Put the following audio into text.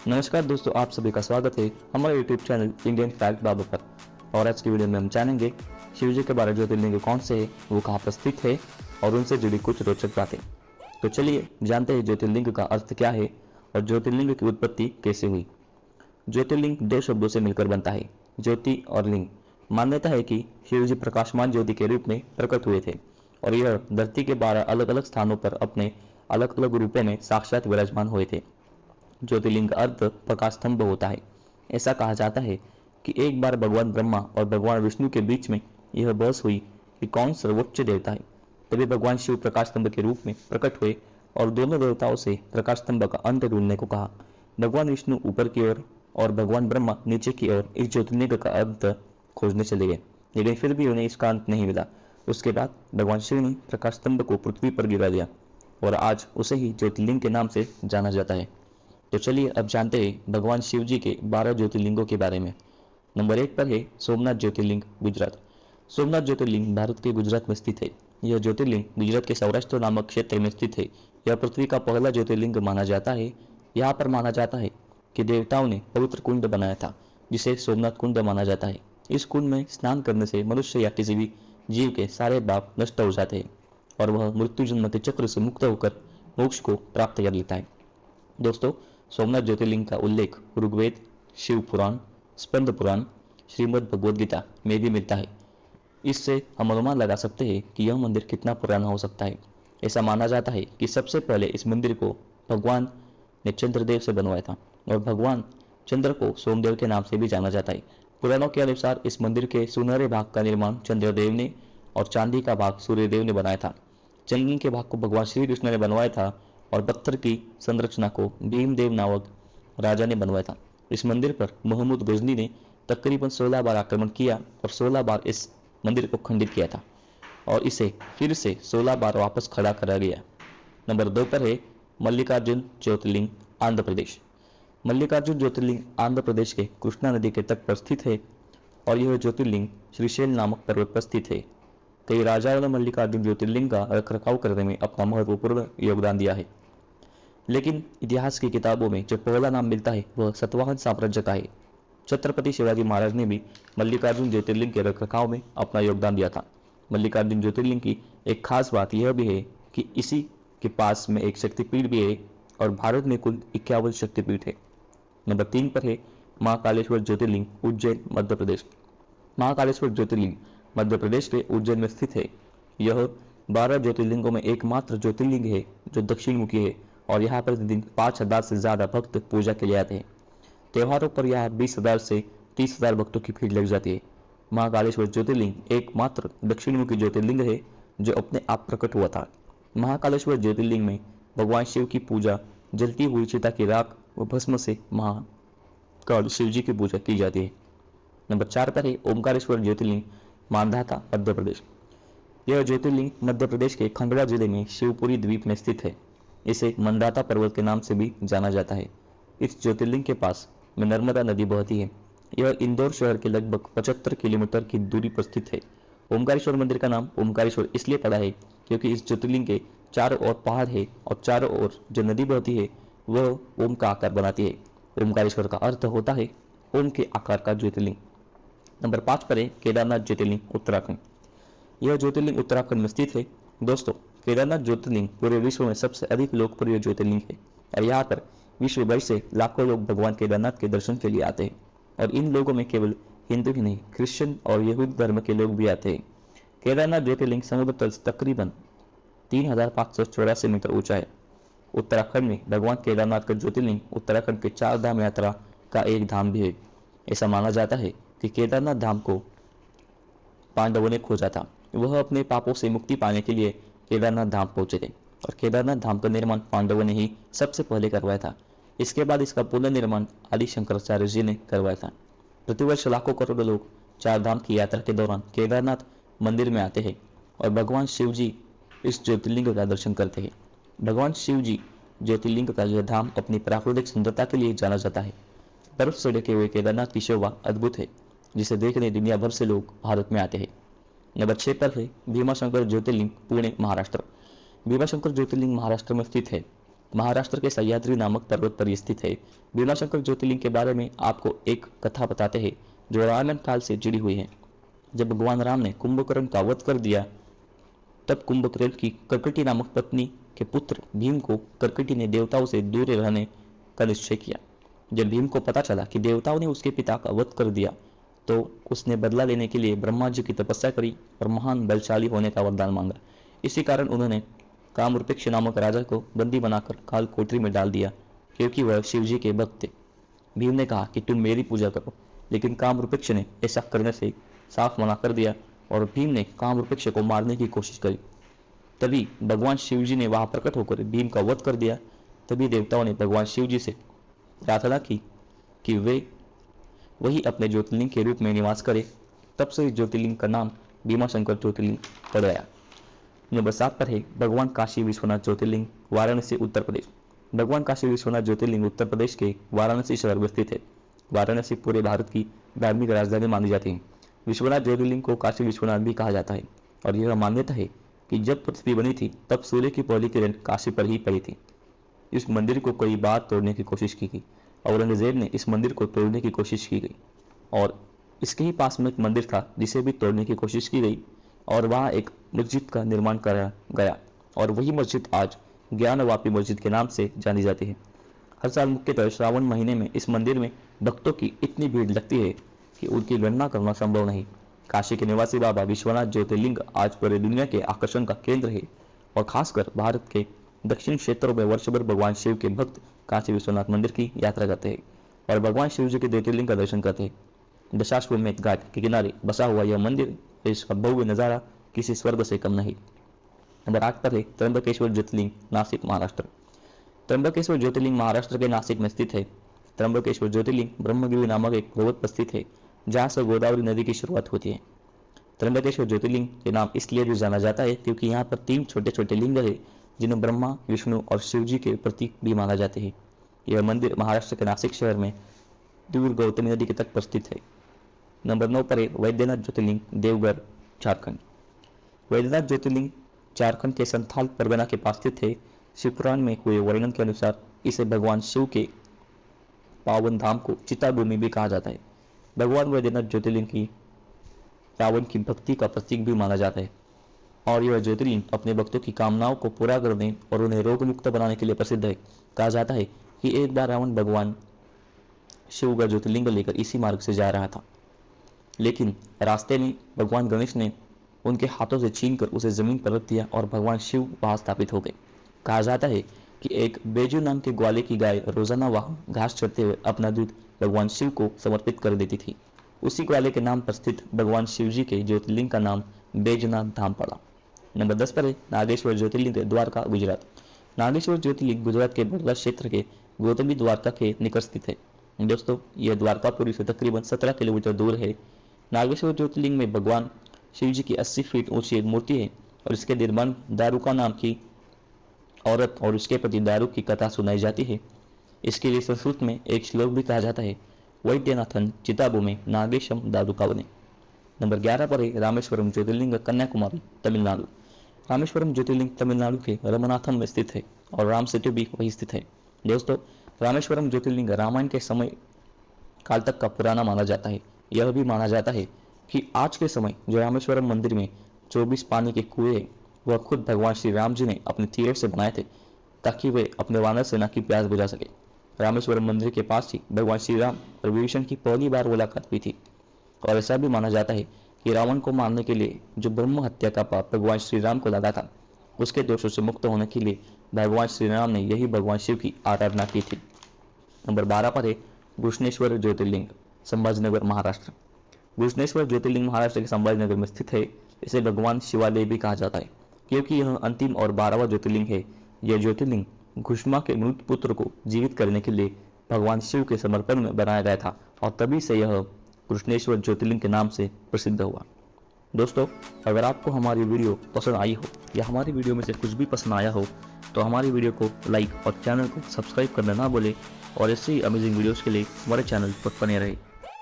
नमस्कार दोस्तों, आप सभी का स्वागत है हमारे यूट्यूब चैनल इंडियन फैक्ट बाबू पर। और आज की वीडियो में हम जानेंगे शिव जी के बारे में ज्योतिर्लिंग कौन से है, वो कहाँ पर स्थित है और उनसे जुड़ी कुछ रोचक बातें। तो चलिए जानते हैं ज्योतिर्लिंग का अर्थ क्या है और ज्योतिर्लिंग की उत्पत्ति कैसे हुई। ज्योतिर्लिंग दो शब्दों से मिलकर बनता है, ज्योति और लिंग। मान्यता है कि शिव जी प्रकाशमान ज्योति के रूप में प्रकट हुए थे और यह धरती के 12 अलग अलग स्थानों पर अपने अलग अलग रूपों में साक्षात विराजमान हुए थे। ज्योतिर्लिंग का अर्थ प्रकाश स्तंभ होता है। ऐसा कहा जाता है कि एक बार भगवान ब्रह्मा और भगवान विष्णु के बीच में यह बहस हुई कि कौन सर्वोच्च देवता है। तभी भगवान शिव प्रकाश स्तंभ के रूप में प्रकट हुए और दोनों देवताओं से प्रकाश स्तंभ का अंत ढूंढने को कहा। भगवान विष्णु ऊपर की ओर और भगवान ब्रह्मा नीचे की ओर इस ज्योतिर्लिंग का अंत खोजने चले गए, लेकिन फिर भी उन्हें इसका अंत नहीं मिला। उसके बाद भगवान शिव ने प्रकाश स्तंभ को पृथ्वी पर गिरा दिया और आज उसे ही ज्योतिर्लिंग के नाम से जाना जाता है। तो चलिए अब जानते हैं भगवान शिव जी के 12 ज्योतिर्लिंगों के बारे में। नंबर 1 पर है सोमनाथ ज्योतिर्लिंग, गुजरात। सोमनाथ ज्योतिर्लिंग भारत के गुजरात में स्थित है। यह ज्योतिर्लिंग गुजरात के सौराष्ट्र नामक क्षेत्र में स्थित है। यह पृथ्वी का पहला ज्योतिर्लिंग माना जाता है। यहाँ पर माना जाता है कि देवताओं ने पवित्र कुंड बनाया था, जिसे सोमनाथ कुंड माना जाता है। इस कुंड में स्नान करने से मनुष्य या किसी भी जीव के सारे पाप नष्ट हो जाते हैं और वह मृत्यु जन्म के चक्र से मुक्त होकर मोक्ष को प्राप्त कर लेता है। दोस्तों, सोमनाथ ज्योतिर्लिंग का उल्लेख ऋग्वेद, शिव पुराण, स्कंद पुराण, श्रीमद् भगवद गीता में भी मिलता है। इससे हम अनुमान लगा सकते हैं कि यह मंदिर कितना पुराना हो सकता है। ऐसा माना जाता है कि सबसे पहले इस मंदिर को भगवान ने चंद्रदेव से बनवाया था और भगवान चंद्र को सोमदेव के नाम से भी जाना जाता है। पुराणों के अनुसार इस मंदिर के सुनहरे भाग का निर्माण चंद्रदेव ने और चांदी का भाग सूर्यदेव ने बनाया था। चंदन के भाग को भगवान श्री कृष्ण ने बनवाया था और पत्थर की संरचना को भीमदेव नामक राजा ने बनवाया था। इस मंदिर पर महमूद गजनी ने तकरीबन 16 बार आक्रमण किया और 16 बार इस मंदिर को खंडित किया था और इसे फिर से 16 बार वापस खड़ा करा गया। नंबर 2 पर है मल्लिकार्जुन ज्योतिर्लिंग, आंध्र प्रदेश। मल्लिकार्जुन ज्योतिर्लिंग आंध्र प्रदेश के कृष्णा नदी के तट पर स्थित है और यह ज्योतिर्लिंग श्रीशैल नामक पर्वत पर स्थित है। कई राजाओं ने मल्लिकार्जुन ज्योतिर्लिंग का रखरखाव करने में अपना महत्वपूर्ण योगदान दिया है, लेकिन इतिहास की किताबों में जो पहला नाम मिलता है वह सतवाहन साम्राज्य का है। छत्रपति शिवाजी महाराज ने भी मल्लिकार्जुन ज्योतिर्लिंग के रखरखाव में अपना योगदान दिया था। मल्लिकार्जुन ज्योतिर्लिंग की एक खास बात यह भी है कि इसी के पास में एक शक्तिपीठ भी है और भारत में कुल 51 शक्तिपीठ है। नंबर 3 पर है महाकालेश्वर ज्योतिर्लिंग, उज्जैन, मध्य प्रदेश। महाकालेश्वर ज्योतिर्लिंग मध्य प्रदेश के उज्जैन में स्थित है। यह 12 ज्योतिर्लिंगों में एकमात्र ज्योतिर्लिंग है जो दक्षिण मुखी है और यहाँ प्रतिदिन 5,000 से ज्यादा भक्त पूजा के लिए आते हैं। त्योहारों पर यहाँ 20,000 से 30,000 भक्तों की भीड़ लग जाती है। महाकालेश्वर ज्योतिर्लिंग एकमात्र दक्षिण मुखी ज्योतिर्लिंग है जो अपने आप प्रकट हुआ था। महाकालेश्वर ज्योतिर्लिंग में भगवान शिव की पूजा जलती हुई चिता की राख व भस्म से महाकाल शिव जी की पूजा की जाती है। नंबर 4 पर है ओमकारेश्वर ज्योतिर्लिंग, मांधाता, मध्य प्रदेश। यह ज्योतिर्लिंग मध्य प्रदेश के खंडवा जिले में शिवपुरी द्वीप में स्थित है। इसे मंदाता पर्वत के नाम से भी जाना जाता है। इस ज्योतिर्लिंग के पास में नर्मदा नदी बहती है। यह इंदौर शहर के लगभग 75 किलोमीटर की दूरी पर स्थित है। ओमकारेश्वर मंदिर का नाम ओमकारेश्वर इसलिए पड़ा है क्योंकि इस ज्योतिर्लिंग के चारों ओर पहाड़ है और चारों ओर जो नदी बहती है वह ओम का आकार बनाती है। ओमकारेश्वर का अर्थ होता है ओम के आकार का ज्योतिर्लिंग। नंबर 5 पर है केदारनाथ ज्योतिर्लिंग, उत्तराखंड। यह ज्योतिर्लिंग उत्तराखंड में स्थित है। दोस्तों, केदारनाथ ज्योतिर्लिंग पूरे विश्व में सबसे अधिक लोकप्रिय ज्योतिर्लिंग है और यहाँ पर विश्व भर से लाखों लोग भगवान केदारनाथ के दर्शन के लिए आते हैं और इन लोगों में केवल हिंदू ही नहीं, क्रिश्चियन और यहूदी धर्म के लोग भी आते हैं। केदारनाथ ज्योतिर्लिंग समुद्र तल से तकरीबन 3,584 मीटर ऊंचा है। उत्तराखंड में भगवान केदारनाथ का ज्योतिर्लिंग उत्तराखंड के 4 धाम यात्रा का एक धाम भी है। ऐसा माना जाता है कि केदारनाथ धाम को पांडवों ने खोजा था। वह अपने पापों से मुक्ति पाने के लिए केदारनाथ धाम पहुंचे थे और केदारनाथ धाम का निर्माण पांडवों ने ही सबसे पहले करवाया था। इसके बाद इसका पुनर्निर्माण आदि शंकराचार्य जी ने करवाया था। प्रतिवर्ष लाखों करोड़ों लोग 4 धाम की यात्रा के दौरान केदारनाथ मंदिर में आते हैं और भगवान शिव जी इस ज्योतिर्लिंग का दर्शन करते हैं। भगवान शिव जी ज्योतिर्लिंग का यह धाम अपनी प्राकृतिक सुंदरता के लिए जाना जाता है। बर्फ से ढके हुए केदारनाथ की शोभा अद्भुत है, जिसे देखने दुनिया भर से लोग भारत में आते हैं। नंबर 6 पर है भीमाशंकर ज्योतिर्लिंग, पुणे, महाराष्ट्र। भीमाशंकर ज्योतिर्लिंग महाराष्ट्र में स्थित है। महाराष्ट्र के सह्याद्री नामक पर्वत पर स्थित है। भीमाशंकर ज्योतिर्लिंग के बारे में आपको एक कथा बताते हैं जो रामायण काल से जुड़ी हुई है। जब भगवान राम ने कुंभकर्ण का वध कर दिया तब कुंभकर्ण की कर्कटी नामक पत्नी के पुत्र भीम को कर्कटी ने देवताओं से दूर रहने का निश्चय किया। जब भीम को पता चला कि देवताओं ने उसके पिता का वध कर दिया तो उसने बदला लेने के लिए ब्रह्मा जी की तपस्या करी और महान बलशाली होने का वरदान मांगा। इसी कारण उन्होंने कामरूपेक्ष नामक राजा को बंदी बनाकर काल कोठरी में डाल दिया, क्योंकि वह शिव जी के भक्त थे। भीम ने कहा कि तुम मेरी पूजा करो, लेकिन कामरूपेक्ष ने ऐसा करने से साफ मना कर दिया और भीम ने कामरूपेक्ष को मारने की कोशिश करी। तभी भगवान शिव जी ने वहां प्रकट होकर भीम का वध कर दिया। तभी देवताओं ने भगवान शिव जी से प्रार्थना की कि वे वही अपने ज्योतिर्लिंग के रूप में निवास करे। तब से इस ज्योतिर्लिंग का नाम भीमाशंकर ज्योतिर्लिंग पड़ गया। नंबर 7 पर है भगवान काशी विश्वनाथ ज्योतिर्लिंग, वाराणसी उत्तर प्रदेश। भगवान काशी विश्वनाथ ज्योतिर्लिंग उत्तर प्रदेश के वाराणसी शहर में स्थित है। वाराणसी पूरे भारत की धार्मिक राजधानी मानी जाती है। विश्वनाथ ज्योतिर्लिंग को काशी विश्वनाथ भी कहा जाता है और यह मान्यता है कि जब पृथ्वी बनी थी तब सूर्य की पहली किरण काशी पर ही पड़ी थी। इस मंदिर को कई बार तोड़ने की कोशिश की गई। औरंगजेब ने इस मंदिर को तोड़ने की कोशिश की गई और इसके ही पास में एक मंदिर था जिसे भी तोड़ने की कोशिश की गई और वहाँ एक मस्जिद का निर्माण कराया गया और वही मस्जिद आज ज्ञानवापी मस्जिद के नाम से जानी जाती है। हर साल मुख्यतः श्रावण महीने में इस मंदिर में भक्तों की इतनी भीड़ लगती है कि उनकी गणना करना संभव नहीं। काशी के निवासी बाबा विश्वनाथ ज्योतिर्लिंग आज पूरी दुनिया के आकर्षण का केंद्र है और खासकर भारत के दक्षिण क्षेत्रों में वर्षभर भगवान शिव के भक्त काशी विश्वनाथ मंदिर की यात्रा करते हैं और भगवान शिव जी के ज्योतिर्लिंग का दर्शन करते हैं। दशाश्वमेध घाट के किनारे बसा हुआ यह मंदिर, इसका भव्य नजारा किसी स्वर्ग से कम नहीं। नंबर 8 पर है त्र्यंबकेश्वर ज्योतिर्लिंग, नासिक महाराष्ट्र। त्र्यंबकेश्वर ज्योतिर्लिंग महाराष्ट्र के नासिक में स्थित है। त्र्यंबकेश्वर ज्योतिर्लिंग ब्रह्मगिरी नामक एक पर्वत पर स्थित है जहाँ से गोदावरी नदी की शुरुआत होती है। त्र्यंबकेश्वर ज्योतिर्लिंग के नाम इसलिए भी जाना जाता है क्योंकि यहाँ पर 3 छोटे छोटे लिंग है जिन्हें ब्रह्मा, विष्णु और शिव जी के प्रतीक भी माना जाते हैं। यह मंदिर महाराष्ट्र के नासिक शहर में दूर गौतमी नदी के तट पर स्थित है। नंबर 9 पर है वैद्यनाथ ज्योतिर्लिंग, देवघर, झारखंड। वैद्यनाथ ज्योतिर्लिंग झारखंड के संथाल परगना के पास स्थित है। शिवपुराण में हुए वर्णन के अनुसार इसे भगवान शिव के पावन धाम को चिताभूमि भी कहा जाता है। भगवान वैद्यनाथ ज्योतिर्लिंग की रावण की भक्ति का प्रतीक भी माना जाता है और यह ज्योतिर्लिंग अपने भक्तों की कामनाओं को पूरा करने और उन्हें रोग मुक्त बनाने के लिए प्रसिद्ध है। कहा जाता है कि एक बार रावण भगवान शिव का ज्योतिर्लिंग लेकर इसी मार्ग से जा रहा था, लेकिन रास्ते में भगवान गणेश ने उनके हाथों से छीनकर उसे जमीन पर रख दिया और भगवान शिव वहां स्थापित हो गए। कहा जाता है कि एक बेजू नाम के ग्वाले की गाय रोजाना वहां घास चरते हुए अपना दूध भगवान शिव को समर्पित कर देती थी। उसी ग्वाले के नाम पर स्थित भगवान शिव जी के ज्योतिर्लिंग का नाम बैजनाथ धाम पड़ा। नंबर 10 पर है नागेश्वर ज्योतिर्लिंग, द्वारका, गुजरात। नागेश्वर ज्योतिर्लिंग गुजरात के बड़ला क्षेत्र के गौतमी द्वारका के निकट स्थित है। दोस्तों, यह द्वारकापुरी से तकरीबन 17 किलोमीटर दूर है। नागेश्वर ज्योतिर्लिंग में भगवान शिव जी की 80 फीट ऊंची एक मूर्ति है और इसके निर्माण दारुका नाम की औरत और उसके पति दारू की कथा सुनाई जाती है। इसके लिए संस्कृत में एक श्लोक भी कहा जाता है, वैद्यनाथन चिताभूमि नागेशम दारुकावने। नंबर 11 पर है रामेश्वरम ज्योतिर्लिंग, कन्याकुमारी, तमिलनाडु। रामेश्वरम ज्योतिर्लिंग तमिलनाडु के रमनाथम में स्थित है और राम सेतु भी वही स्थित है। दोस्तों, रामेश्वरम ज्योतिर्लिंग रामायण के समय काल तक का पुराना माना जाता है। यह भी माना जाता है कि आज के समय जो रामेश्वरम मंदिर में 24 पानी के कुएं हैं वह खुद भगवान श्री राम जी ने अपने तीर से बनाए थे ताकि वे अपने वानर सेना की प्यास बुझा सके। रामेश्वरम मंदिर के पास ही भगवान श्री राम और विभीषण की पहली बार मुलाकात हुई थी और ऐसा भी माना जाता है कि रावण को मारने के लिए जो ब्रह्म हत्या का पाप भगवान श्री राम को लगा था उसके दोषों से मुक्त होने के लिए भगवान श्री राम ने यही भगवान शिव की आराधना की थी। नंबर 12 पर है घृष्णेश्वर ज्योतिर्लिंग, संभाजीनगर, महाराष्ट्र। घृष्णेश्वर ज्योतिर्लिंग महाराष्ट्र के संभाजीनगर में स्थित है। इसे भगवान शिवालय भी कहा जाता है क्योंकि यह अंतिम और 12वां ज्योतिर्लिंग है। यह ज्योतिर्लिंग घुष्मा के मृत पुत्र को जीवित करने के लिए भगवान शिव के समर्पण में बनाया गया था और तभी से यह घृष्णेश्वर ज्योतिर्लिंग के नाम से प्रसिद्ध हुआ। दोस्तों, अगर आपको हमारी वीडियो पसंद आई हो या हमारी वीडियो में से कुछ भी पसंद आया हो तो हमारी वीडियो को लाइक और चैनल को सब्सक्राइब करना ना भूलें और ऐसे ही अमेजिंग वीडियोस के लिए हमारे चैनल पर बने रहें।